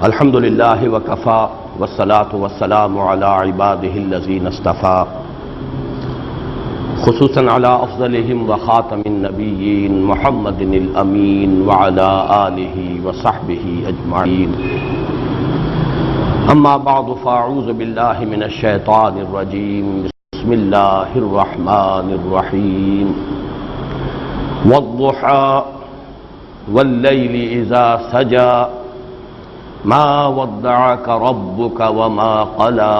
الحمد للہ وکفا والصلاة والسلام علی عباده الذین اصطفى خصوصاً علی افضلہم وخاتم النبیین محمد الامین وعلی آلہ وصحبہ اجمعین اما بعد فاعوذ باللہ من الشیطان الرجیم بسم اللہ الرحمن الرحیم والضحى واللیل اذا سجى ما ودعك ربك وما قلى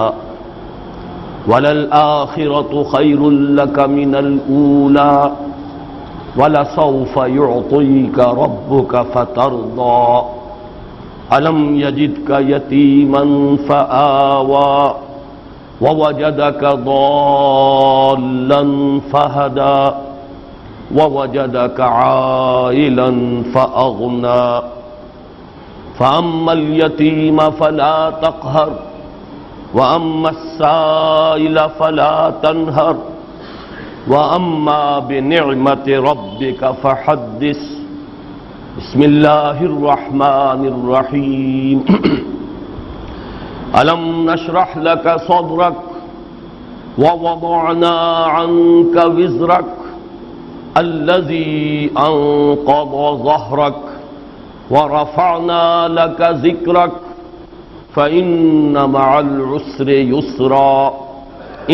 وللآخرة خير لك من الأولى ولسوف يعطيك ربك فترضى ألم يجدك يتيما فآوى ووجدك ضالا فهدى ووجدك عائلا فأغنى فأما اليتيم فلا تقهر وأما السائل فلا تنهر وأما بنعمة ربك فحدث بسم الله الرحمن الرحيم ألم نشرح لك صدرك ووضعنا عنك وزرك الذي أنقض ظهرك ورفعنا لك ذكرك فإن مع العسر يسرا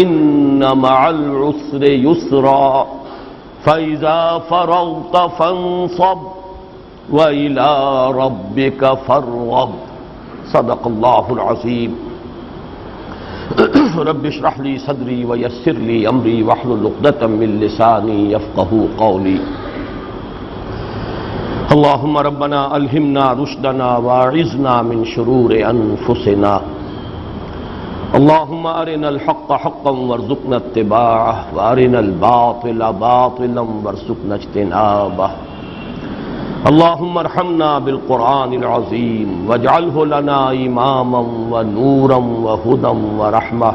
إن مع العسر يسرا فإذا فرغت فانصب وإلى ربك فارغب صدق الله العظيم رب اشرح لي صدري ويسر لي أمري واحلل عقدة من لساني يفقهوا قولي اللهم ربنا ألهمنا رشدنا واعذنا من شرور أنفسنا اللهم أرنا الحق حقا وارزقنا اتباعه وأرنا الباطل باطلا وارزقنا اجتنابه اللهم ارحمنا بالقرآن العظيم واجعله لنا إماما ونورا وهدى ورحمة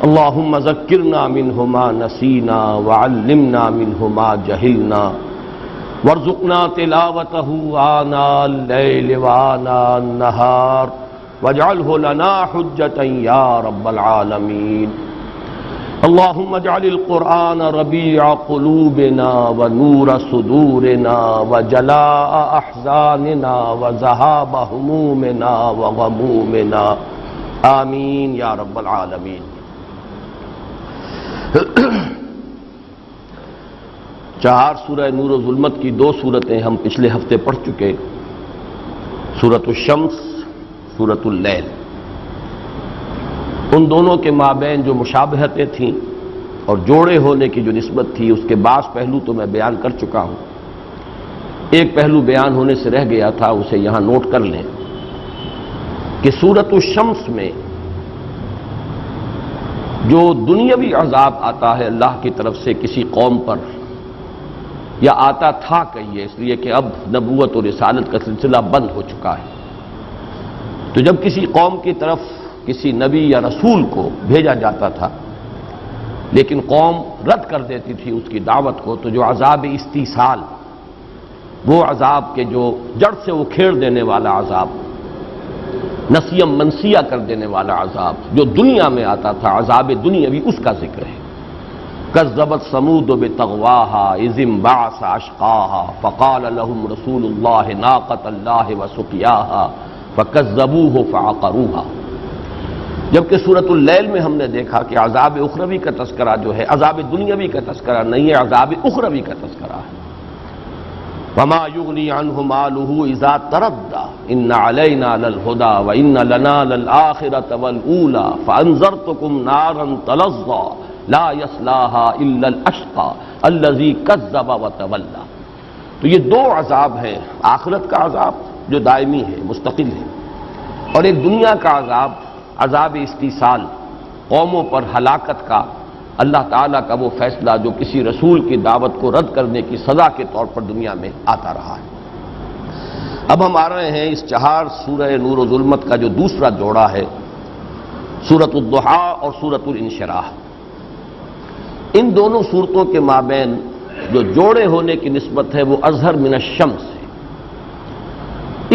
اللهم ذكرنا منه ما نسينا وعلمنا منه ما جهلنا وارزقنا تلاوته آناء الليل وآناء النهار واجعله لنا حجة يا رب العالمين اللهم اجعل القرآن ربيع قلوبنا ونور صدورنا وجلاء أحزاننا وذهاب همومنا وغمومنا آمين يا رب العالمين چار سورہ نور و ظلمت کی دو سورتیں ہم پچھلے ہفتے پڑھ چکے، سورۃ الشمس، سورۃ اللیل۔ ان دونوں کے مابین جو مشابہتیں تھیں اور جوڑے ہونے کی جو نسبت تھی، اس کے بعض پہلو تو میں بیان کر چکا ہوں۔ ایک پہلو بیان ہونے سے رہ گیا تھا، اسے یہاں نوٹ کر لیں کہ سورۃ الشمس میں جو دنیاوی عذاب آتا ہے اللہ کی طرف سے کسی قوم پر، یا آتا تھا کہیے، اس لیے کہ اب نبوت اور رسالت کا سلسلہ بند ہو چکا ہے، تو جب کسی قوم کی طرف کسی نبی یا رسول کو بھیجا جاتا تھا لیکن قوم رد کر دیتی تھی اس کی دعوت کو، تو جو عذاب استیصال، وہ عذاب کے جو جڑ سے اکھیڑ دینے والا عذاب، نسیم منسیہ کر دینے والا عذاب جو دنیا میں آتا تھا، عذاب دنیاوی، اس کا ذکر ہے۔ کذبت ثمود بطغواها اذ انبعث اشقاها فقال لهم رسول الله ناقة الله وسقياها فكذبوه فعقروها۔ جبکہ سورۃ اللیل میں ہم نے دیکھا کہ عذاب اخروی کا تذکرہ جو ہے عذاب دنیاوی کا تذکرہ نہیں ہے، عذاب اخروی کا تذکرہ ہے۔ وما يغني عنه ماله اذا تردى ان علينا للهدى وان لنا للآخرة والأولى فانذرتكم نارا تلظى لا يصلاها الا الاشقى الذي كذب وتولى۔ تو یہ دو عذاب ہیں، آخرت کا عذاب جو دائمی ہے، مستقل ہے، اور ایک دنیا کا عذاب، عذاب استیصال، قوموں پر ہلاکت کا اللہ تعالیٰ کا وہ فیصلہ جو کسی رسول کی دعوت کو رد کرنے کی سزا کے طور پر دنیا میں آتا رہا ہے۔ اب ہم آ رہے ہیں اس چہار سورہ نور و ظلمت کا جو دوسرا جوڑا ہے، سورۃ الضحیٰ اور سورۃ الانشراح۔ ان دونوں صورتوں کے مابین جو جوڑے ہونے کی نسبت ہے وہ اظہر من الشمس ہے،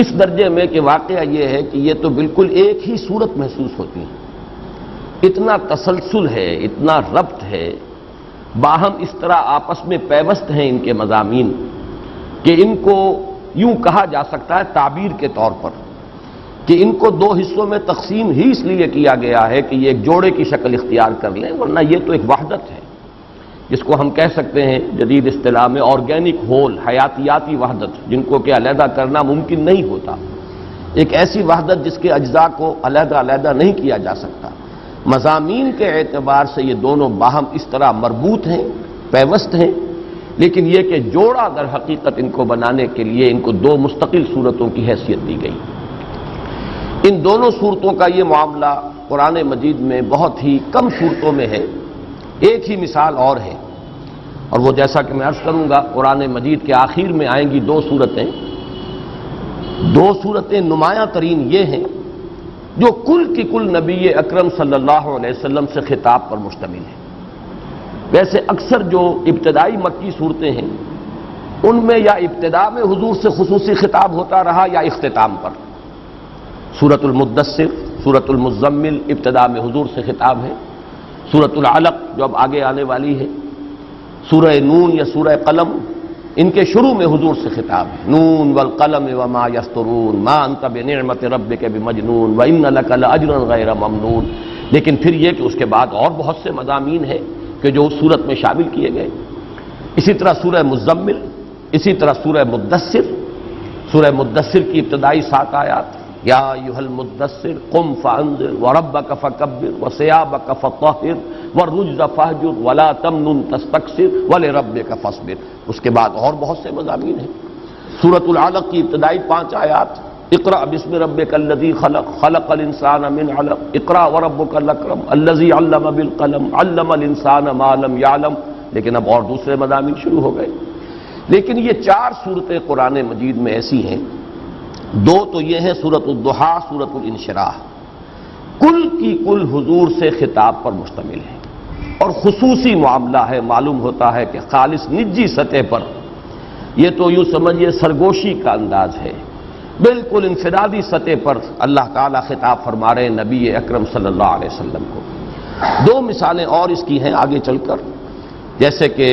اس درجے میں کہ واقعہ یہ ہے کہ یہ تو بالکل ایک ہی صورت محسوس ہوتی ہے، اتنا تسلسل ہے، اتنا ربط ہے، باہم اس طرح آپس میں پیوست ہیں ان کے مضامین کہ ان کو یوں کہا جا سکتا ہے تعبیر کے طور پر کہ ان کو دو حصوں میں تقسیم ہی اس لیے کیا گیا ہے کہ یہ ایک جوڑے کی شکل اختیار کر لیں، ورنہ یہ تو ایک وحدت ہے جس کو ہم کہہ سکتے ہیں جدید اصطلاح میں آرگینک ہول، حیاتیاتی وحدت، جن کو کہ علیحدہ کرنا ممکن نہیں ہوتا، ایک ایسی وحدت جس کے اجزاء کو علیحدہ علیحدہ نہیں کیا جا سکتا۔ مضامین کے اعتبار سے یہ دونوں باہم اس طرح مربوط ہیں، پیوست ہیں، لیکن یہ کہ جوڑا در حقیقت ان کو بنانے کے لیے ان کو دو مستقل صورتوں کی حیثیت دی گئی۔ ان دونوں صورتوں کا یہ معاملہ قرآن مجید میں بہت ہی کم صورتوں میں ہے، ایک ہی مثال اور ہے، اور وہ جیسا کہ میں عرض کروں گا قرآن مجید کے آخر میں آئیں گی دو صورتیں نمایاں ترین یہ ہیں جو کل کی کل نبی اکرم صلی اللہ علیہ وسلم سے خطاب پر مشتمل ہے۔ ویسے اکثر جو ابتدائی مکی صورتیں ہیں ان میں یا ابتدا میں حضور سے خصوصی خطاب ہوتا رہا یا اختتام پر۔ سورۃ المدثر، سورۃ المزمل ابتدا میں حضور سے خطاب ہے، سورۃ العلق جو اب آگے آنے والی ہے، سورہ نون یا سورہ قلم ان کے شروع میں حضور سے خطاب ہے، نون والقلم وما یسطرون ما انت بنعمت ربک بمجنون وان لک لاجرا غیر ممنون۔ لیکن پھر یہ کہ اس کے بعد اور بہت سے مضامین ہیں کہ جو اس صورت میں شامل کیے گئے۔ اسی طرح سورہ مزمل، اسی طرح سورہ مدثر کی ابتدائی 7 آیات، یا ایھا المدثر قم فانذر وربک فکبر وثیابک فطہر والرجز فاہجر ولا تمنن تستکثر ولربک فاصبر۔ اس کے بعد اور بہت سے مضامین ہیں۔ سورۃ العلق کی ابتدائی 5 آیات، اقرأ بسم ربک الذی خلق خلق الانسان من علق اقرأ وربک الاکرم الذی علم بالقلم علم الانسان ما لم یعلم۔ لیکن اب اور دوسرے مضامین شروع ہو گئے۔ لیکن یہ 4 صورتیں قرآن مجید میں ایسی ہیں، دو تو یہ ہیں سورۃ الضحیٰ، سورۃ الانشراح، کل کی کل حضور سے خطاب پر مشتمل ہے، اور خصوصی معاملہ ہے، معلوم ہوتا ہے کہ خالص نجی سطح پر یہ تو یوں سمجھیے سرگوشی کا انداز ہے، بالکل انفرادی سطح پر اللہ تعالیٰ خطاب فرما رہے ہیں نبی اکرم صلی اللہ علیہ وسلم کو۔ 2 مثالیں اور اس کی ہیں آگے چل کر، جیسے کہ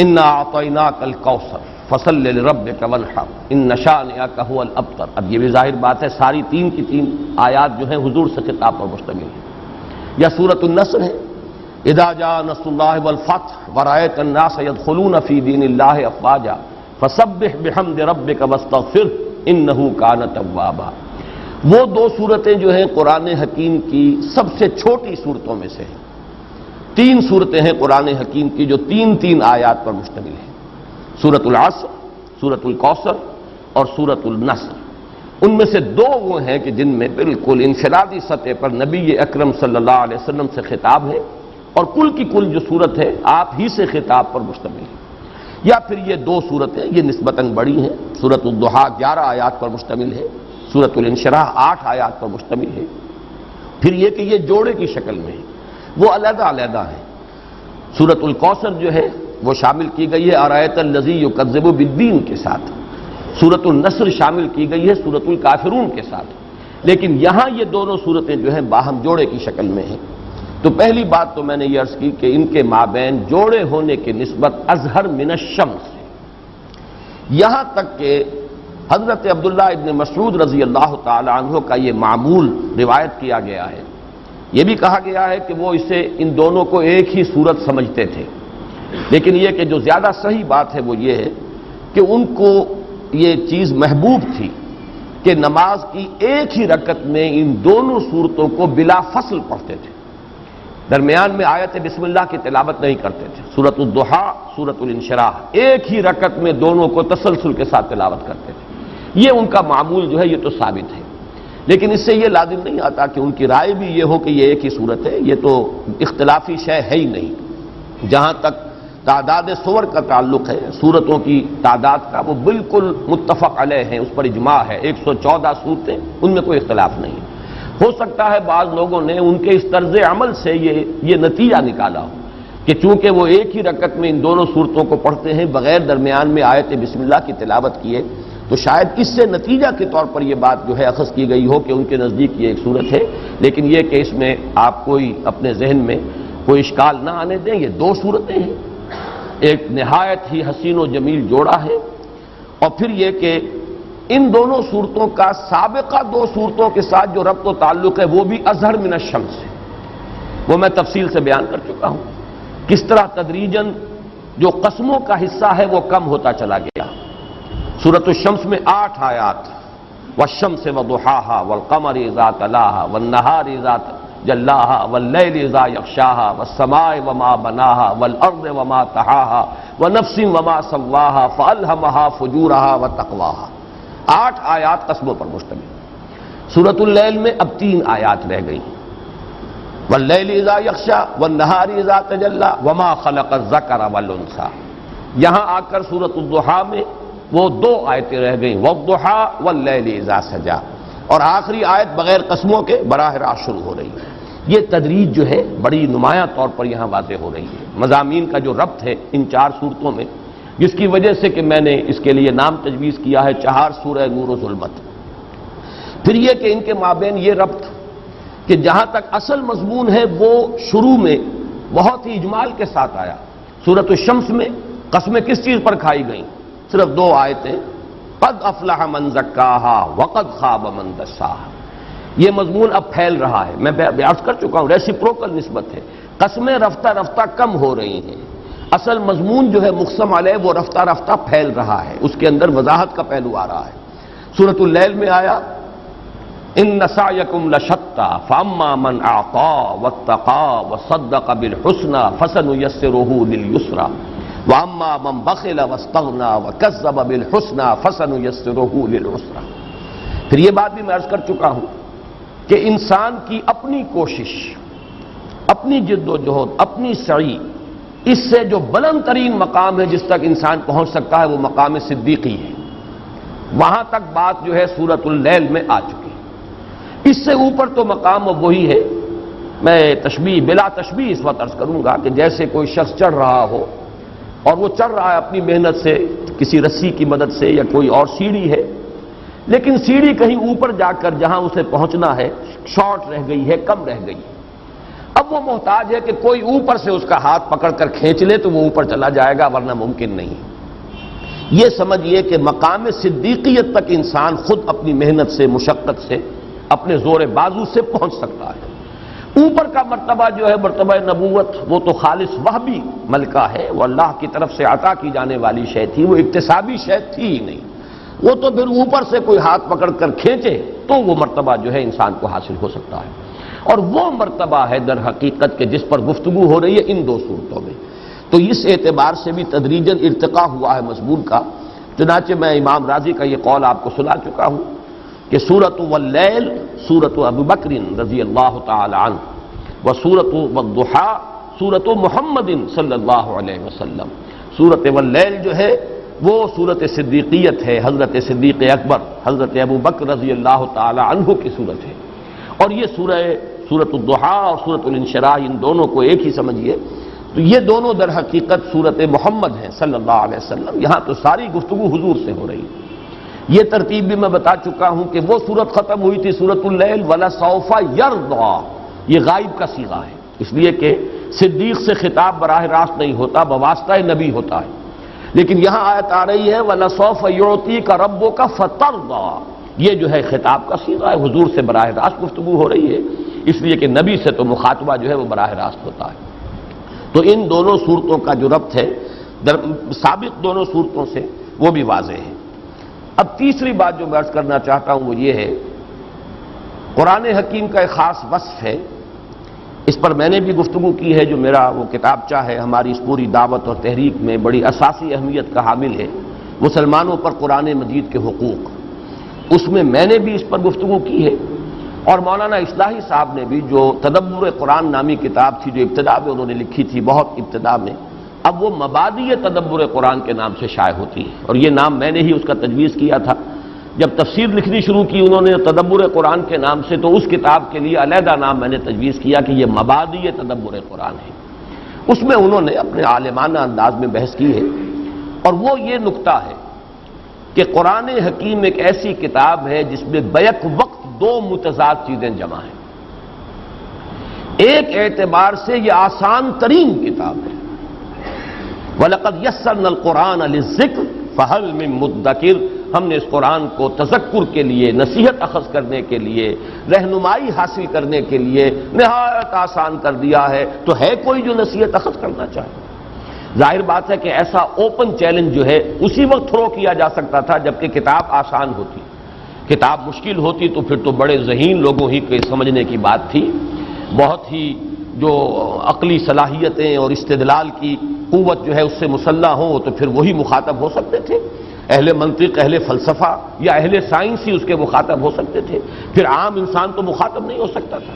انا اعطیناک الکوثر فصل لربک وانحر ان شانئک ھو الابتر۔ اب یہ بھی ظاہر بات ہے ساری 3 کی 3 آیات جو ہیں حضور سے خطاب پر مشتمل ہیں۔ یا سورۃ النصر ہے، اذا جاء نصر اللہ والفتح ورأیت الناس يدخلون فی دین اللہ افواجا فسبح بحمد ربک واستغفرہ انہ کان توابا۔ وہ 2 صورتیں جو ہیں قرآن حکیم کی سب سے چھوٹی صورتوں میں سے ہیں۔ 3 صورتیں ہیں قرآن حکیم کی جو 3 آیات پر مشتمل ہیں، سورۃ العصر، سورۃ الکوثر اور سورۃ النصر۔ ان میں سے 2 وہ ہیں کہ جن میں بالکل انفرادی سطح پر نبی اکرم صلی اللہ علیہ وسلم سے خطاب ہے، اور کل کی کل جو صورت ہے آپ ہی سے خطاب پر مشتمل ہے۔ یا پھر یہ 2 صورتیں یہ نسبتاً بڑی ہیں، سورۃ الضحیٰ 11 آیات پر مشتمل ہے، سورۃ الانشراح 8 آیات پر مشتمل ہے۔ پھر یہ کہ یہ جوڑے کی شکل میں ہے، وہ علیحدہ علیحدہ ہیں۔ سورۃ الکوثر جو ہے وہ شامل کی گئی ہے ارایت الذی یکذب بالدین کے ساتھ، سورۃ النصر شامل کی گئی ہے سورۃ الکافرون کے ساتھ، لیکن یہاں یہ دونوں صورتیں جو ہیں باہم جوڑے کی شکل میں ہیں۔ تو پہلی بات تو میں نے یہ عرض کی کہ ان کے مابین جوڑے ہونے کی نسبت اظہر من الشمس ہے، یہاں تک کہ حضرت عبداللہ ابن مسعود رضی اللہ تعالی عنہ کا یہ معمول روایت کیا گیا ہے، یہ بھی کہا گیا ہے کہ وہ اسے ان دونوں کو ایک ہی صورت سمجھتے تھے، لیکن یہ کہ جو زیادہ صحیح بات ہے وہ یہ ہے کہ ان کو یہ چیز محبوب تھی کہ نماز کی ایک ہی رکعت میں ان دونوں صورتوں کو بلا فصل پڑھتے تھے، درمیان میں آیت بسم اللہ کی تلاوت نہیں کرتے تھے۔ سورۃ الضحیٰ، سورۃ الانشراح ایک ہی رکعت میں دونوں کو تسلسل کے ساتھ تلاوت کرتے تھے، یہ ان کا معمول جو ہے یہ تو ثابت ہے، لیکن اس سے یہ لازم نہیں آتا کہ ان کی رائے بھی یہ ہو کہ یہ ایک ہی صورت ہے، یہ تو اختلافی شے ہے ہی نہیں۔ جہاں تک تعداد سور کا تعلق ہے، سورتوں کی تعداد کا، وہ بالکل متفق علیہ ہیں، اس پر اجماع ہے، 114 صورتیں، ان میں کوئی اختلاف نہیں ہے۔ ہو سکتا ہے بعض لوگوں نے ان کے اس طرز عمل سے یہ نتیجہ نکالا ہو کہ چونکہ وہ ایک ہی رکعت میں ان دونوں صورتوں کو پڑھتے ہیں بغیر درمیان میں آیت بسم اللہ کی تلاوت کیے، تو شاید اس سے نتیجہ کے طور پر یہ بات جو ہے اخذ کی گئی ہو کہ ان کے نزدیک یہ ایک صورت ہے، لیکن یہ کہ اس میں آپ کوئی اپنے ذہن میں کوئی اشکال نہ آنے دیں، یہ دو صورتیں ہیں، ایک نہایت ہی حسین و جمیل جوڑا ہے، اور پھر یہ کہ ان دونوں صورتوں کا سابقہ دو صورتوں کے ساتھ جو ربط و تعلق ہے وہ بھی اظہر من الشمس ہے، وہ میں تفصیل سے بیان کر چکا ہوں، کس طرح تدریجاً جو قسموں کا حصہ ہے وہ کم ہوتا چلا گیا۔ سورۃ الشمس میں 8 آیات، والشمس وضحاها والقمر اذا تلاها والنهار اذا جلاها واللیل اذا یغشاها والسماء وما بناها والارض وما طحاها ونفس وما سواها فالهمها فجورها وتقواها، 8 آیات قسموں پر مشتمل۔ سورۃ اللیل میں اب 3 آیات رہ گئی، واللیل اذا یغشا والنہار اذا تجلی وما خلق الذکر والانثی۔ یہاں آ کر سورۃ الضحیٰ میں وہ 2 آیتیں رہ گئیں، والضحیٰ واللیل اذا سجا، اور آخری آیت بغیر قسموں کے براہ راست شروع ہو رہی ہے۔ یہ تدریج جو ہے بڑی نمایاں طور پر یہاں واضح ہو رہی ہے، مضامین کا جو ربط ہے ان 4 صورتوں میں، جس کی وجہ سے کہ میں نے اس کے لیے نام تجویز کیا ہے 4 سورہ نور و ظلمت۔ پھر یہ کہ ان کے مابین یہ ربط کہ جہاں تک اصل مضمون ہے وہ شروع میں بہت ہی اجمال کے ساتھ آیا۔ سورۃ الشمس میں قسمیں کس چیز پر کھائی گئیں؟ صرف 2 آیتیں، قد افلح من زکاہا وقد خاب من دساہا۔ یہ مضمون اب پھیل رہا ہے، میں بیان کر چکا ہوں، ریسیپروکل نسبت ہے، قسمیں رفتہ رفتہ کم ہو رہی ہیں، اصل مضمون جو ہے مقسم علیہ وہ رفتہ رفتہ پھیل رہا ہے، اس کے اندر وضاحت کا پہلو آ رہا ہے۔ سورۃ اللیل میں آیا ان سعیکم لشتی فاما من اعطی واتقی وصدق بالحسنی فسنیسرہ للیسری واما من بخل واستغنی وکذب بالحسنی فسنیسرہ للعسری۔ پھر یہ بات بھی میں عرض کر چکا ہوں کہ انسان کی اپنی کوشش، اپنی جد و جہد، اپنی سعی، اس سے جو بلند ترین مقام ہے جس تک انسان پہنچ سکتا ہے وہ مقام صدیقی ہے، وہاں تک بات جو ہے سورۃ اللیل میں آ چکی۔ اس سے اوپر تو مقام وہی ہے، میں تشبیہ بلا تشبیہ اس وقت عرض کروں گا کہ جیسے کوئی شخص چڑھ رہا ہو اور وہ چڑھ رہا ہے اپنی محنت سے، کسی رسی کی مدد سے یا کوئی اور سیڑھی ہے، لیکن سیڑھی کہیں اوپر جا کر جہاں اسے پہنچنا ہے شارٹ رہ گئی ہے، کم رہ گئی، اب وہ محتاج ہے کہ کوئی اوپر سے اس کا ہاتھ پکڑ کر کھینچ لے تو وہ اوپر چلا جائے گا، ورنہ ممکن نہیں۔ یہ سمجھیے کہ مقام صدیقیت تک انسان خود اپنی محنت سے، مشقت سے، اپنے زور بازو سے پہنچ سکتا ہے۔ اوپر کا مرتبہ جو ہے مرتبہ نبوت، وہ تو خالص وہبی ملکہ ہے، وہ اللہ کی طرف سے عطا کی جانے والی شے تھی، وہ اکتسابی شے تھی ہی نہیں، وہ تو پھر اوپر سے کوئی ہاتھ پکڑ کر کھینچے تو وہ مرتبہ جو ہے انسان کو حاصل ہو سکتا ہے، اور وہ مرتبہ ہے در حقیقت کہ جس پر گفتگو ہو رہی ہے ان 2 صورتوں میں۔ تو اس اعتبار سے بھی تدریجاً ارتقاء ہوا ہے مضمون کا، چنانچہ میں امام راضی کا یہ قول آپ کو سنا چکا ہوں کہ سورۃ واللیل سورۃ ابو بکر رضی اللہ تعالی عنہ وسورۃ والضحیٰ سورۃ محمد صلی اللہ علیہ وسلم۔ سورۃ واللیل جو ہے وہ سورۃ صدیقیت ہے، حضرت صدیق اکبر حضرت ابو بکر رضی اللہ تعالی عنہ کی صورت ہے، اور یہ سورۃ الضحیٰ اور سورۃ الانشراح ان دونوں کو ایک ہی سمجھیے، تو یہ دونوں در حقیقت سورۃ محمد ہیں صلی اللہ علیہ وسلم۔ یہاں تو ساری گفتگو حضور سے ہو رہی ہے۔ یہ ترتیب بھی میں بتا چکا ہوں کہ وہ سورت ختم ہوئی تھی سورۃ اللیل وَلَسَوْفَ يَرْضَىٰ، یہ غائب کا صیغہ ہے، اس لیے کہ صدیق سے خطاب براہ راست نہیں ہوتا، بواسطہ نبی ہوتا ہے، لیکن یہاں آیت آ رہی ہے وَلَسَوْفَ يُعْطِيكَ رَبُّكَ فَتَرْضَىٰ، یہ جو ہے خطاب کا صیغہ ہے، حضور سے براہ راست گفتگو ہو رہی ہے، اس لیے کہ نبی سے تو مخاطبہ جو ہے وہ براہ راست ہوتا ہے۔ تو ان دونوں صورتوں کا جو ربط ہے سابق دونوں صورتوں سے وہ بھی واضح ہے۔ اب تیسری بات جو میں عرض کرنا چاہتا ہوں وہ یہ ہے، قرآن حکیم کا ایک خاص وصف ہے، اس پر میں نے بھی گفتگو کی ہے، جو میرا وہ کتابچہ ہے ہماری اس پوری دعوت اور تحریک میں بڑی اساسی اہمیت کا حامل ہے، مسلمانوں پر قرآن مجید کے حقوق، اس میں میں نے بھی اس پر گفتگو کی ہے، اور مولانا اصلاحی صاحب نے بھی، جو تدبر قرآن نامی کتاب تھی جو ابتدا میں انہوں نے لکھی تھی، بہت ابتدا میں، اب وہ مبادئ تدبر قرآن کے نام سے شائع ہوتی ہے، اور یہ نام میں نے ہی اس کا تجویز کیا تھا۔ جب تفسیر لکھنی شروع کی انہوں نے تدبر قرآن کے نام سے، تو اس کتاب کے لیے علیحدہ نام میں نے تجویز کیا کہ یہ مبادئ تدبر قرآن ہے۔ اس میں انہوں نے اپنے عالمانہ انداز میں بحث کی ہے، اور وہ یہ نقطہ ہے کہ قرآن حکیم ایک ایسی کتاب ہے جس میں بیک وقت دو متضاد چیزیں جمع ہیں۔ ایک اعتبار سے یہ آسان ترین کتاب ہے، وَلَقَدْ يَسَّرْنَا الْقُرْآنَ لِلذِّكْرِ فَهَلْ مِن مُدَّكِرٍ، ہم نے اس قرآن کو تذکر کے لیے، نصیحت اخذ کرنے کے لیے، رہنمائی حاصل کرنے کے لیے نہایت آسان کر دیا ہے، تو ہے کوئی جو نصیحت اخذ کرنا چاہے؟ ظاہر بات ہے کہ ایسا اوپن چیلنج جو ہے اسی وقت تھرو کیا جا سکتا تھا جبکہ کتاب آسان ہوتی، کتاب مشکل ہوتی تو پھر تو بڑے ذہین لوگوں ہی کے سمجھنے کی بات تھی، بہت ہی جو عقلی صلاحیتیں اور استدلال کی قوت جو ہے اس سے مسلح ہوں تو پھر وہی مخاطب ہو سکتے تھے، اہل منطق، اہل فلسفہ یا اہل سائنس ہی اس کے مخاطب ہو سکتے تھے، پھر عام انسان تو مخاطب نہیں ہو سکتا تھا۔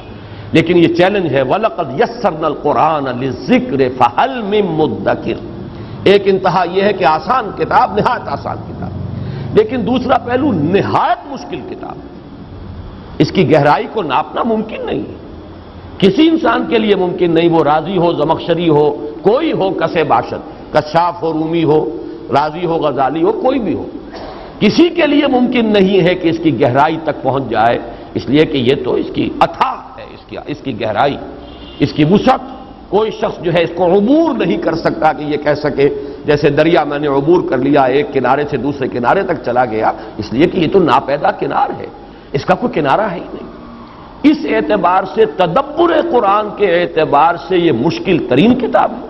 لیکن یہ چیلنج ہے وَلَقَدْ يَسَّرْنَا الْقُرْآنَ لِلذِّكْرِ فَهَلْ مِن مُدَّكِرٍ۔ ایک انتہا یہ ہے کہ آسان کتاب، نہایت آسان کتاب، لیکن دوسرا پہلو نہایت مشکل کتاب، اس کی گہرائی کو ناپنا ممکن نہیں ہے، کسی انسان کے لیے ممکن نہیں، وہ رازی ہو، زمخشری ہو، کوئی ہو، کسے باشد، کشاف ہو، رومی ہو، رازی ہو، غزالی ہو، کوئی بھی ہو، کسی کے لیے ممکن نہیں ہے کہ اس کی گہرائی تک پہنچ جائے، اس لیے کہ یہ تو اس کی اتھاہ ہے، اس کی گہرائی، اس کی وسعت، کوئی شخص جو ہے اس کو عبور نہیں کر سکتا کہ یہ کہہ سکے جیسے دریا میں نے عبور کر لیا، ایک کنارے سے دوسرے کنارے تک چلا گیا، اس لیے کہ یہ تو ناپیدا کنار ہے، اس کا کوئی کنارہ ہے ہی نہیں۔ اس اعتبار سے تدبر قرآن کے اعتبار سے یہ مشکل ترین کتاب ہے،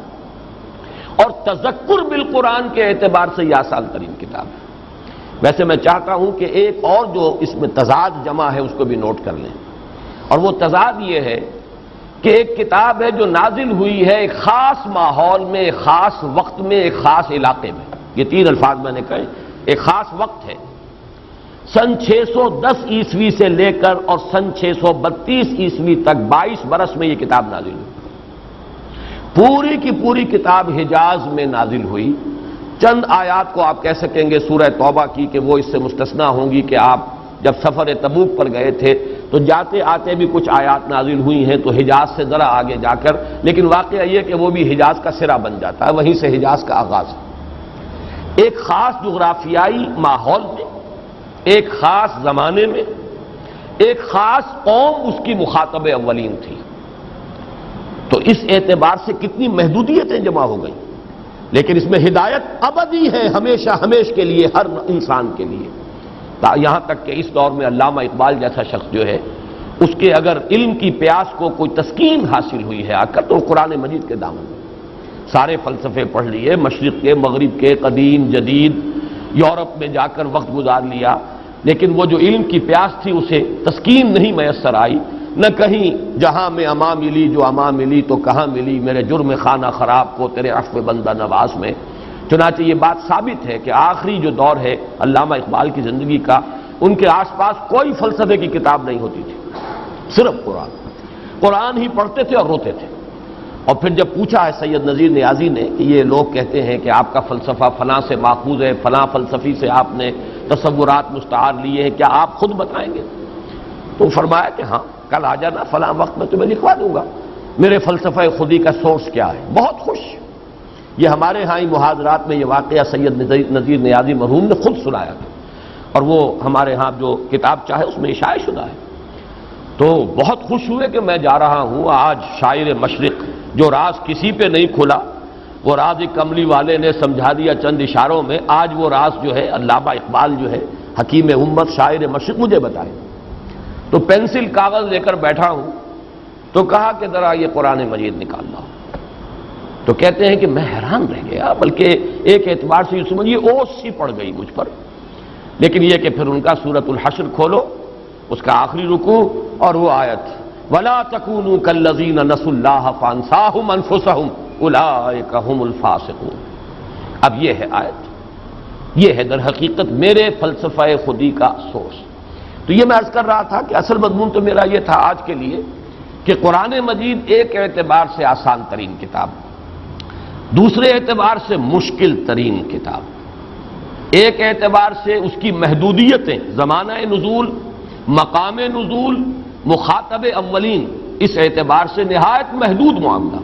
اور تذکر بالقرآن کے اعتبار سے یہ آسان ترین کتاب ہے۔ ویسے میں چاہتا ہوں کہ ایک اور جو اس میں تضاد جمع ہے اس کو بھی نوٹ کر لیں، اور وہ تضاد یہ ہے کہ ایک کتاب ہے جو نازل ہوئی ہے ایک خاص ماحول میں، ایک خاص وقت میں، ایک خاص علاقے میں، یہ تین الفاظ میں نے کہے، ایک خاص وقت ہے، سن 610 عیسوی سے لے کر اور سن 632 عیسوی تک 22 برس میں یہ کتاب نازل ہوئی، پوری کی پوری کتاب حجاز میں نازل ہوئی۔ چند آیات کو آپ کہہ سکیں گے سورہ توبہ کی کہ وہ اس سے مستثنیٰ ہوں گی کہ آپ جب سفر تبوک پر گئے تھے تو جاتے آتے بھی کچھ آیات نازل ہوئی ہیں تو حجاز سے ذرا آگے جا کر، لیکن واقعہ یہ کہ وہ بھی حجاز کا سرا بن جاتا ہے، وہیں سے حجاز کا آغاز ہے۔ ایک خاص جغرافیائی ماحول میں، ایک خاص زمانے میں، ایک خاص قوم اس کی مخاطب اولین تھی، تو اس اعتبار سے کتنی محدودیتیں جمع ہو گئیں، لیکن اس میں ہدایت ابدی ہے، ہمیشہ ہمیش کے لیے، ہر انسان کے لیے، یہاں تک کہ اس دور میں علامہ اقبال جیسا شخص جو ہے اس کے اگر علم کی پیاس کو کوئی تسکین حاصل ہوئی ہے آ کر تو قرآن مجید کے دامن میں، سارے فلسفے پڑھ لیے، مشرق کے، مغرب کے، قدیم جدید، یورپ میں جا کر وقت گزار لیا، لیکن وہ جو علم کی پیاس تھی اسے تسکین نہیں میسر آئی، نہ کہیں جہاں میں اما ملی جو اما ملی تو کہاں ملی میرے جرم خانہ خراب کو تیرے عفو بندہ نواز میں۔ چنانچہ یہ بات ثابت ہے کہ آخری جو دور ہے علامہ اقبال کی زندگی کا، ان کے آس پاس کوئی فلسفے کی کتاب نہیں ہوتی تھی، صرف قرآن ہی پڑھتے تھے اور روتے تھے۔ اور پھر جب پوچھا ہے سید نذیر نیازی نے کہ یہ لوگ کہتے ہیں کہ آپ کا فلسفہ فلاں سے ماخوذ ہے، فلاں فلسفی سے آپ نے تصورات مستعار لیے ہیں، کیا آپ خود بتائیں گے؟ تو فرمایا کہ ہاں کل آ جانا فلاں وقت میں تمہیں لکھوا دوں گا میرے فلسفہ خودی کا سورس کیا ہے۔ بہت خوش، یہ ہمارے ہاں ہی محاضرات میں یہ واقعہ سید نذیر نیازی مرحوم نے خود سنایا تھا، اور وہ ہمارے ہاں جو کتاب چاہے اس میں اشاعہ شدہ ہے۔ تو بہت خوش ہوئے کہ میں جا رہا ہوں آج شاعر مشرق، جو راز کسی پہ نہیں کھلا وہ راز کملی والے نے سمجھا دیا چند اشاروں میں، آج وہ راز جو ہے علامہ اقبال جو ہے حکیم امت شاعر مشرق مجھے بتائے۔ تو پینسل کاغذ لے کر بیٹھا ہوں تو کہا کہ ذرا یہ قرآن مجید نکال لاؤ، تو کہتے ہیں کہ میں حیران رہ گیا، بلکہ ایک اعتبار سے یہ سمجھیے اوس سی پڑ گئی مجھ پر، لیکن یہ کہ پھر ان کا سورۃ الحشر کھولو، اس کا آخری رکوع اور وہ آیت وَلَا تَكُونُوا كَالَّذِينَ نَسُوا اللَّهَ فَأَنسَاهُمْ أَنفُسَهُمْ أُولَٰئِكَ هُمُ الْفَاسِقُونَ۔ اب یہ ہے آیت، یہ ہے در حقیقت میرے فلسفہ خودی کا سورس۔ تو یہ میں عرض کر رہا تھا کہ اصل مضمون تو میرا یہ تھا آج کے لیے کہ قرآن مجید ایک اعتبار سے آسان ترین کتاب، دوسرے اعتبار سے مشکل ترین کتاب، ایک اعتبار سے اس کی محدودیتیں، زمانہ نزول، مقام نزول، مخاطب اولین، اس اعتبار سے نہایت محدود معاملہ،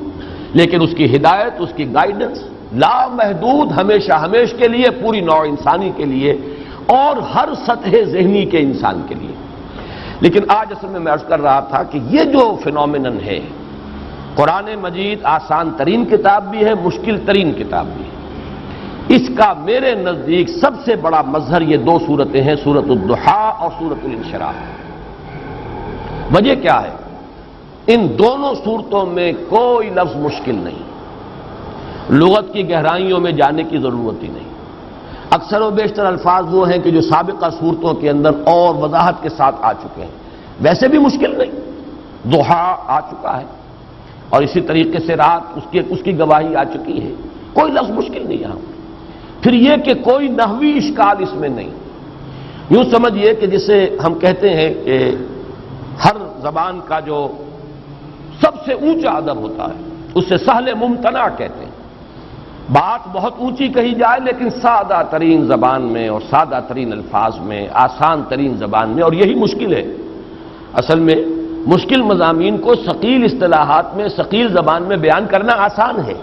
لیکن اس کی ہدایت، اس کی گائیڈنس لامحدود، ہمیشہ ہمیش کے لیے، پوری نوع انسانی کے لیے، اور ہر سطح ذہنی کے انسان کے لیے۔ لیکن آج اصل میں عرض کر رہا تھا کہ یہ جو فینومینن ہے، قرآن مجید آسان ترین کتاب بھی ہے، مشکل ترین کتاب بھی ہے، اس کا میرے نزدیک سب سے بڑا مظہر یہ دو صورتیں ہیں، سورۃ الضحیٰ اور سورۃ الانشراح۔ وجہ کیا ہے؟ ان دونوں صورتوں میں کوئی لفظ مشکل نہیں، لغت کی گہرائیوں میں جانے کی ضرورت ہی نہیں، اکثر و بیشتر الفاظ وہ ہیں کہ جو سابقہ صورتوں کے اندر اور وضاحت کے ساتھ آ چکے ہیں، ویسے بھی مشکل نہیں، ضحیٰ آ چکا ہے اور اسی طریقے سے رات اس کی گواہی آ چکی ہے، کوئی لفظ مشکل نہیں یہاں۔ پھر یہ کہ کوئی نحوی اشکال اس میں نہیں، یوں سمجھیے کہ جسے ہم کہتے ہیں کہ ہر زبان کا جو سب سے اونچا ادب ہوتا ہے اسے سہل ممتنع کہتے ہیں، بات بہت اونچی کہی جائے لیکن سادہ ترین زبان میں اور سادہ ترین الفاظ میں، آسان ترین زبان میں، اور یہی مشکل ہے۔ اصل میں مشکل مضامین کو ثقیل اصطلاحات میں، ثقیل زبان میں بیان کرنا آسان ہے،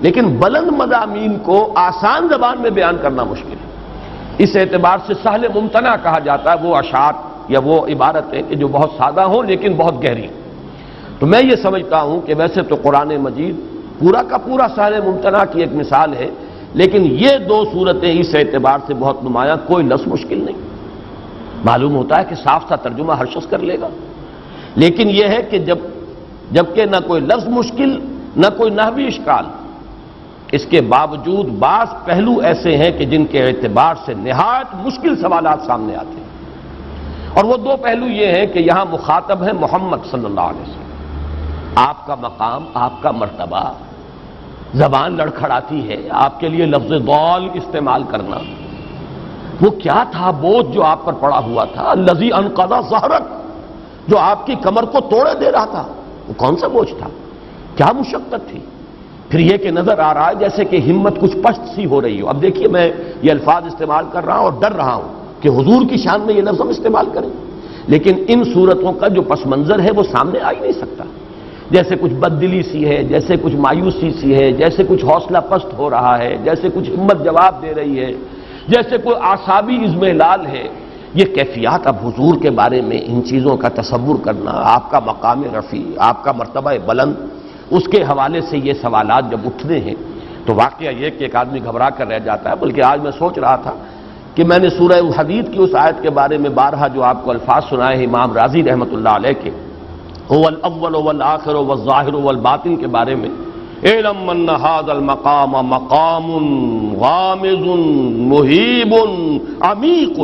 لیکن بلند مضامین کو آسان زبان میں بیان کرنا مشکل ہے۔ اس اعتبار سے سہل ممتنع کہا جاتا ہے وہ اشعار یا وہ عبارتیں کہ جو بہت سادہ ہوں لیکن بہت گہری۔ تو میں یہ سمجھتا ہوں کہ ویسے تو قرآن مجید پورا کا پورا سہل ممتنع کی ایک مثال ہے، لیکن یہ دو صورتیں اس اعتبار سے بہت نمایاں، کوئی لفظ مشکل نہیں۔ معلوم ہوتا ہے کہ صاف سا ترجمہ ہر شخص کر لے گا، لیکن یہ ہے کہ جبکہ نہ کوئی لفظ مشکل نہ کوئی نحوی اشکال، اس کے باوجود بعض پہلو ایسے ہیں کہ جن کے اعتبار سے نہایت مشکل سوالات سامنے آتے ہیں، اور وہ دو پہلو یہ ہیں کہ یہاں مخاطب ہے محمد صلی اللہ علیہ وسلم، آپ کا مقام، آپ کا مرتبہ، زبان لڑکھڑاتی ہے آپ کے لیے لفظ ضال استعمال کرنا۔ وہ کیا تھا بوجھ جو آپ پر پڑا ہوا تھا؟ الذی انقض ظہرک، جو آپ کی کمر کو توڑے دے رہا تھا، وہ کون سا بوجھ تھا؟ کیا مشقت تھی؟ پھر یہ کہ نظر آ رہا ہے جیسے کہ ہمت کچھ پست سی ہو رہی ہو۔ اب دیکھیے میں یہ الفاظ استعمال کر رہا ہوں اور ڈر رہا ہوں کہ حضور کی شان میں یہ لفظ ہم استعمال کریں، لیکن ان صورتوں کا جو پس منظر ہے وہ سامنے آ ہی نہیں سکتا، جیسے کچھ بددلی سی ہے، جیسے کچھ مایوسی سی ہے، جیسے کچھ حوصلہ پست ہو رہا ہے، جیسے کچھ ہمت جواب دے رہی ہے، جیسے کوئی اعصابی اضمحلال ہے۔ یہ کیفیات اب حضور کے بارے میں ان چیزوں کا تصور کرنا، آپ کا مقام رفیع، آپ کا مرتبہ بلند، اس کے حوالے سے یہ سوالات جب اٹھتے ہیں تو واقعہ یہ کہ ایک آدمی گھبرا کر رہ جاتا ہے۔ بلکہ آج میں سوچ رہا تھا کہ میں نے سورہ الحدید کی اس آیت کے بارے میں بارہا جو آپ کو الفاظ سنائے ہیں امام رازی رحمۃ اللہ علیہ کے، هو الاول والآخر والظاہر والباطن کے بارے میں، اعلم ان هذا المقام مقام غامض مہیب عمیق،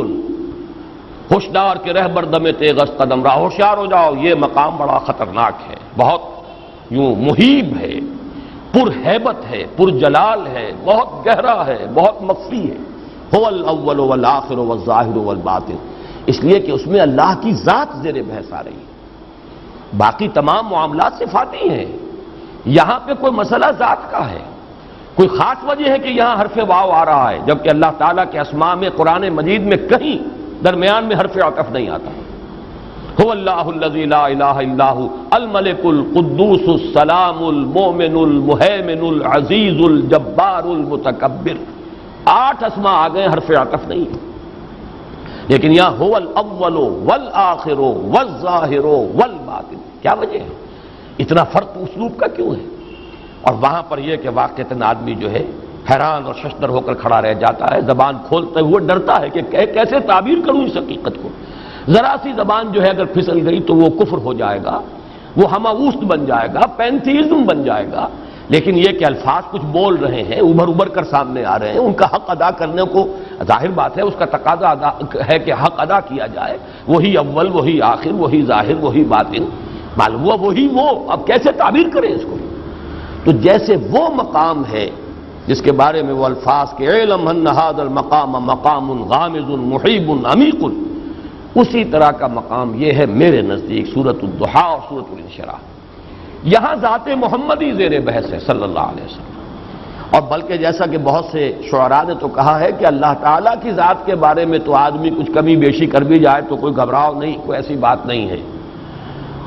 ہوشیار کے رہبر دم تیغ قدم راہ، ہوشیار ہو جاؤ، یہ مقام بڑا خطرناک ہے، بہت یوں مہیب ہے، پر ہیبت ہے، پر جلال ہے، بہت گہرا ہے، بہت مخفی ہے۔ هو الاول والآخر والظاہر والباطن، اس لیے کہ اس میں اللہ کی ذات زیر بحث آ رہی ہے، باقی تمام معاملات صفاتی ہیں، یہاں پہ کوئی مسئلہ ذات کا ہے۔ کوئی خاص وجہ ہے کہ یہاں حرف واو آ رہا ہے جبکہ اللہ تعالیٰ کے اسماء میں قرآن مجید میں کہیں درمیان میں حرف عطف نہیں آتا۔ هو اللہ الذی لا الہ الا هو الملک القدوس السلام المؤمن المہیمن العزیز الجبار المتکبر، 8 اسماء آ گئے، حرف عطف نہیں ہے، لیکن یہاں هو الاول والآخر والظاہر والباطن، کیا وجہ ہے؟ اتنا فرق اسلوب کا کیوں ہے؟ اور وہاں پر یہ کہ واقعتاً آدمی جو ہے حیران اور ششدر ہو کر کھڑا رہ جاتا ہے، زبان کھولتے ہوئے ڈرتا ہے کہ کیسے تعبیر کروں اس حقیقت کو۔ ذرا سی زبان جو ہے اگر پھسل گئی تو وہ کفر ہو جائے گا، وہ ہماوست بن جائے گا، پینتھیزم بن جائے گا، لیکن یہ کہ الفاظ کچھ بول رہے ہیں، ابھر کر سامنے آ رہے ہیں، ان کا حق ادا کرنے کو ظاہر بات ہے، اس کا تقاضا ہے کہ حق ادا کیا جائے، وہی اول وہی آخر وہی ظاہر وہی باطن، معلوم ہوا وہی وہ، اب کیسے تعبیر کریں اس کو؟ تو جیسے وہ مقام ہے جس کے بارے میں وہ الفاظ کہ اعلم ان ھذا المقام مقام غامض محیب عمیق، اسی طرح کا مقام یہ ہے میرے نزدیک سورۃ الضحیٰ اور سورۃ الانشراح۔ یہاں ذات محمدی زیر بحث ہے صلی اللہ علیہ وسلم، اور بلکہ جیسا کہ بہت سے شعراء نے تو کہا ہے کہ اللہ تعالیٰ کی ذات کے بارے میں تو آدمی کچھ کمی بیشی کر بھی جائے تو کوئی گھبراؤ نہیں، کوئی ایسی بات نہیں ہے،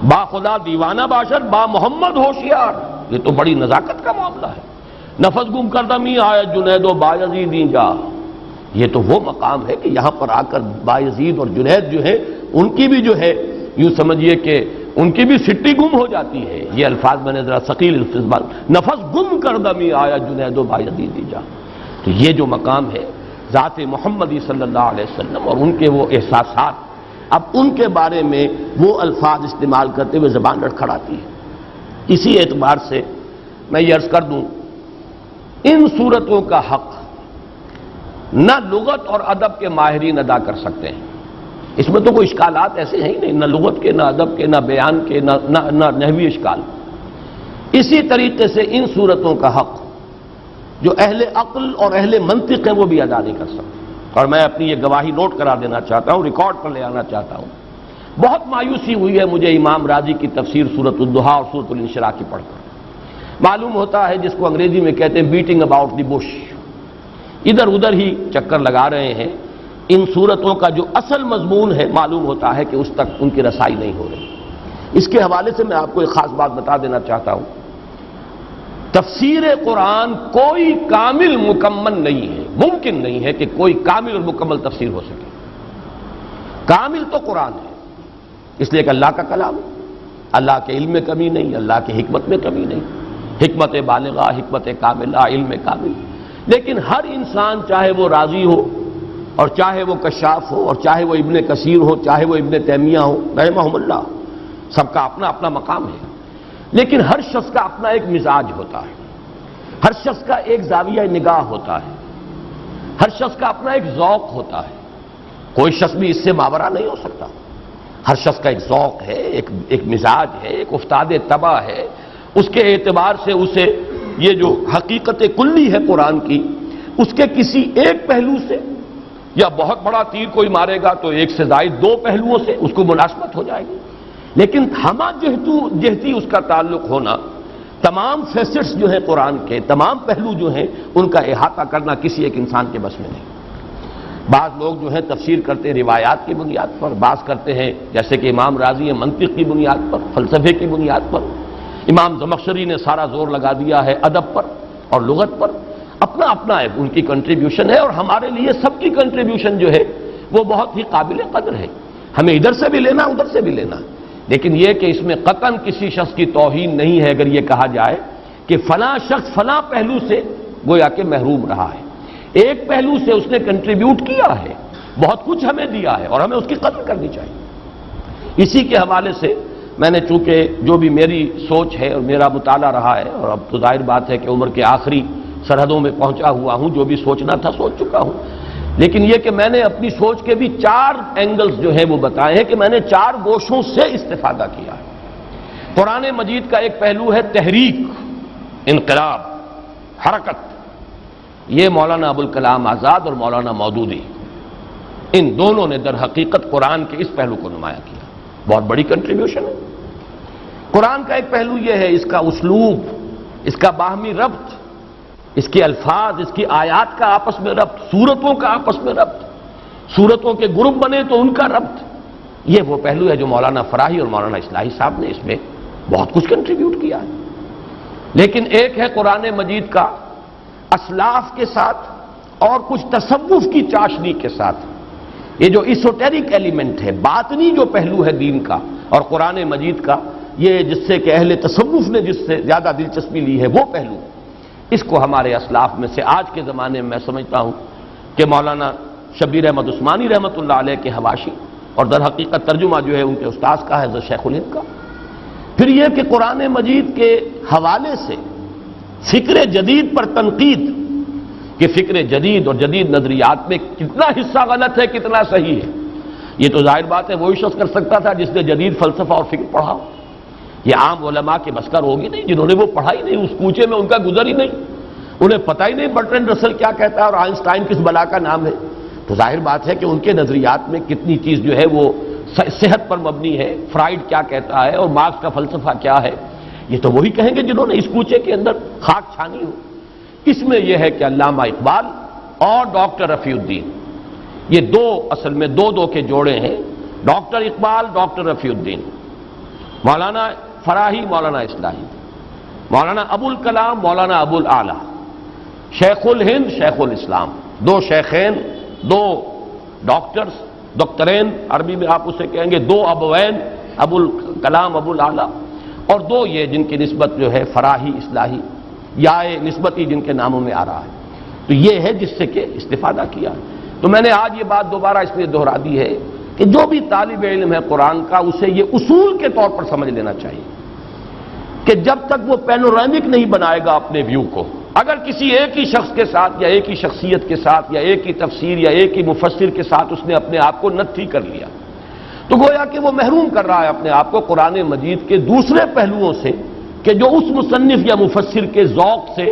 با خدا دیوانہ باشد با محمد ہوشیار، یہ تو بڑی نزاکت کا معاملہ ہے۔ نفس گم کردمی آیا جنید و بایزیدی جا، یہ تو وہ مقام ہے کہ یہاں پر آ کر بایزید اور جنید جو ہے ان کی بھی جو ہے یوں سمجھیے کہ ان کی بھی سٹی گم ہو جاتی ہے. یہ الفاظ میں نے ذرا ثقیل الفاظ، نفس گم کر دمی آیا جنید و بایزید جا. تو یہ جو مقام ہے ذات محمدی صلی اللہ علیہ وسلم اور ان کے وہ احساسات، اب ان کے بارے میں وہ الفاظ استعمال کرتے ہوئے زبان لڑکھڑاتی ہے. اسی اعتبار سے میں یہ عرض کر دوں، ان صورتوں کا حق نہ لغت اور ادب کے ماہرین ادا کر سکتے ہیں. اس میں تو کوئی اشکالات ایسے ہیں ہی نہیں، نہ لغت کے، نہ ادب کے، نہ بیان کے، نہ نحوی اشکال. اسی طریقے سے ان صورتوں کا حق جو اہل عقل اور اہل منطق ہیں وہ بھی ادا نہیں کر سکتے. اور میں اپنی یہ گواہی نوٹ کرا دینا چاہتا ہوں، ریکارڈ پر لے آنا چاہتا ہوں. بہت مایوسی ہوئی ہے مجھے امام راضی کی تفسیر سورۃ الضحیٰ اور سورۃ الانشراح کی پڑھ کر. معلوم ہوتا ہے جس کو انگریزی میں کہتے ہیں بیٹنگ اباؤٹ دی بش، ادھر ادھر ہی چکر لگا رہے ہیں. ان صورتوں کا جو اصل مضمون ہے معلوم ہوتا ہے کہ اس تک ان کی رسائی نہیں ہو رہی. اس کے حوالے سے میں آپ کو ایک خاص بات بتا دینا چاہتا ہوں. تفسیر قرآن کوئی کامل مکمل نہیں ہے، ممکن نہیں ہے کہ کوئی کامل اور مکمل تفسیر ہو سکے. کامل تو قرآن ہے، اس لیے کہ اللہ کا کلام، اللہ کے علم میں کمی نہیں، اللہ کی حکمت میں کمی نہیں، حکمت بالغہ، حکمت کاملہ، علم کامل. لیکن ہر انسان چاہے وہ راضی ہو اور چاہے وہ کشاف ہو اور چاہے وہ ابن کثیر ہو، چاہے وہ ابن تیمیہ ہو رحمہم اللہ، سب کا اپنا اپنا مقام ہے. لیکن ہر شخص کا اپنا ایک مزاج ہوتا ہے، ہر شخص کا ایک زاویہ نگاہ ہوتا ہے، ہر شخص کا اپنا ایک ذوق ہوتا ہے. کوئی شخص بھی اس سے ماورا نہیں ہو سکتا. ہر شخص کا ایک ذوق ہے، ایک مزاج ہے، ایک افتاد طبع ہے. اس کے اعتبار سے اسے یہ جو حقیقت کلی ہے قرآن کی، اس کے کسی ایک پہلو سے یا بہت بڑا تیر کوئی مارے گا تو ایک سے زائد دو پہلوؤں سے اس کو مناسبت ہو جائے گی. لیکن ہمہ جہتی اس کا تعلق ہونا، تمام فیسٹس جو ہیں قرآن کے، تمام پہلو جو ہیں ان کا احاطہ کرنا کسی ایک انسان کے بس میں نہیں. بعض لوگ جو ہیں تفسیر کرتے ہیں روایات کی بنیاد پر، بعض کرتے ہیں جیسے کہ امام راضی ہیں منطق کی بنیاد پر، فلسفے کی بنیاد پر. امام زمخشری نے سارا زور لگا دیا ہے ادب پر اور لغت پر. اپنا اپنا ہے، ان کی کنٹریبیوشن ہے، اور ہمارے لیے سب کی کنٹریبیوشن جو ہے وہ بہت ہی قابل قدر ہے. ہمیں ادھر سے بھی لینا، ادھر سے بھی لینا. لیکن یہ کہ اس میں قطعاً کسی شخص کی توہین نہیں ہے اگر یہ کہا جائے کہ فلاں شخص فلاں پہلو سے گویا کہ محروم رہا ہے، ایک پہلو سے اس نے کنٹریبیوٹ کیا ہے، بہت کچھ ہمیں دیا ہے اور ہمیں اس کی قدر کرنی چاہیے. اسی کے حوالے سے میں نے چونکہ جو بھی میری سوچ ہے اور میرا مطالعہ رہا ہے، اور اب تو ظاہر بات ہے کہ عمر کے آخری سرحدوں میں پہنچا ہوا ہوں، جو بھی سوچنا تھا سوچ چکا ہوں. لیکن یہ کہ میں نے اپنی سوچ کے بھی 4 اینگلز جو ہیں وہ بتائے ہیں کہ میں نے 4 گوشوں سے استفادہ کیا ہے. قرآن مجید کا ایک پہلو ہے تحریک، انقلاب، حرکت. یہ مولانا ابوالکلام آزاد اور مولانا مودودی، ان دونوں نے در حقیقت قرآن کے اس پہلو کو نمایاں کیا. بہت بڑی کنٹریبیوشن ہے. قرآن کا ایک پہلو یہ ہے اس کا اسلوب، اس کا باہمی ربط، اس کے الفاظ، اس کی آیات کا آپس میں ربط، سورتوں کا آپس میں ربط، سورتوں کے گروپ بنے تو ان کا ربط. یہ وہ پہلو ہے جو مولانا فراہی اور مولانا اصلاحی صاحب نے اس میں بہت کچھ کنٹریبیوٹ کیا ہے. لیکن ایک ہے قرآن مجید کا اسلاف کے ساتھ اور کچھ تصوف کی چاشنی کے ساتھ یہ جو ایسوٹیرک ایلیمنٹ ہے، باطنی جو پہلو ہے دین کا اور قرآن مجید کا، یہ جس سے کہ اہل تصوف نے جس سے زیادہ دلچسپی لی ہے وہ پہلو، اس کو ہمارے اسلاف میں سے آج کے زمانے میں سمجھتا ہوں کہ مولانا شبیر احمد عثمانی رحمۃ اللہ علیہ کے حواشی اور در حقیقت ترجمہ جو ہے ان کے استاذ کا ہے شیخ الہند کا. پھر یہ کہ قرآن مجید کے حوالے سے فکر جدید پر تنقید کہ فکر جدید اور جدید نظریات میں کتنا حصہ غلط ہے، کتنا صحیح ہے. یہ تو ظاہر بات ہے وہی شخص کر سکتا تھا جس نے جدید فلسفہ اور فکر پڑھا. یہ عام علماء کے بس کا ہوگی نہیں جنہوں نے وہ پڑھا ہی نہیں، اس کوچے میں ان کا گزر ہی نہیں، انہیں پتہ ہی نہیں برٹرینڈ رسل کیا کہتا ہے اور آئنسٹائن کس بلا کا نام ہے. تو ظاہر بات ہے کہ ان کے نظریات میں کتنی چیز جو ہے وہ صحت پر مبنی ہے، فرائیڈ کیا کہتا ہے اور مارکس کا فلسفہ کیا ہے. یہ تو وہی کہیں گے جنہوں نے اس کوچے کے اندر خاک چھانی ہو. اس میں یہ ہے کہ علامہ اقبال اور ڈاکٹر رفیع الدین، یہ دو اصل میں دو کے جوڑے ہیں، ڈاکٹر اقبال ڈاکٹر رفیع الدین، مولانا فراہی مولانا اصلاحی، مولانا ابوالکلام مولانا ابوالاعلی، شیخ الہند شیخ الاسلام، 2 شیخین دو ڈاکٹرز، دکترین عربی میں آپ اسے کہیں گے، دو ابوین، ابو الکلام ابو الاعلیٰ، اور دو یہ جن کی نسبت جو ہے فراہی اصلاحی یا نسبتی جن کے ناموں میں آ رہا ہے. تو یہ ہے جس سے کہ استفادہ کیا. تو میں نے آج یہ بات دوبارہ اس لیے دہرا دی ہے کہ جو بھی طالب علم ہے قرآن کا، اسے یہ اصول کے طور پر سمجھ لینا چاہیے کہ جب تک وہ پینورامک نہیں بنائے گا اپنے ویو کو، اگر کسی ایک ہی شخص کے ساتھ یا ایک ہی شخصیت کے ساتھ یا ایک ہی تفسیر یا ایک ہی مفسر کے ساتھ اس نے اپنے آپ کو نتھی کر لیا، تو گویا کہ وہ محروم کر رہا ہے اپنے آپ کو قرآن مجید کے دوسرے پہلوؤں سے کہ جو اس مصنف یا مفسر کے ذوق سے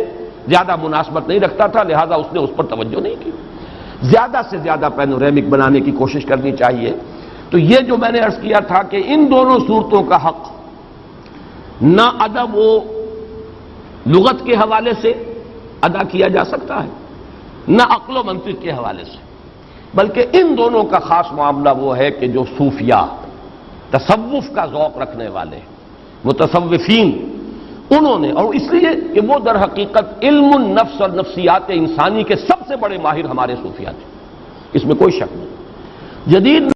زیادہ مناسبت نہیں رکھتا تھا، لہذا اس نے اس پر توجہ نہیں کی. زیادہ سے زیادہ پینورامک بنانے کی کوشش کرنی چاہیے. تو یہ جو میں نے عرض کیا تھا کہ ان دونوں صورتوں کا حق نہ ادب و لغت کے حوالے سے ادا کیا جا سکتا ہے، نہ عقل و منطق کے حوالے سے، بلکہ ان دونوں کا خاص معاملہ وہ ہے کہ جو صوفیاء، تصوف کا ذوق رکھنے والے متصوفین، انہوں نے، اور اس لیے کہ وہ در حقیقت علم النفس اور نفسیات انسانی کے سب سے بڑے ماہر ہمارے صوفیاء تھے، اس میں کوئی شک نہیں. جدید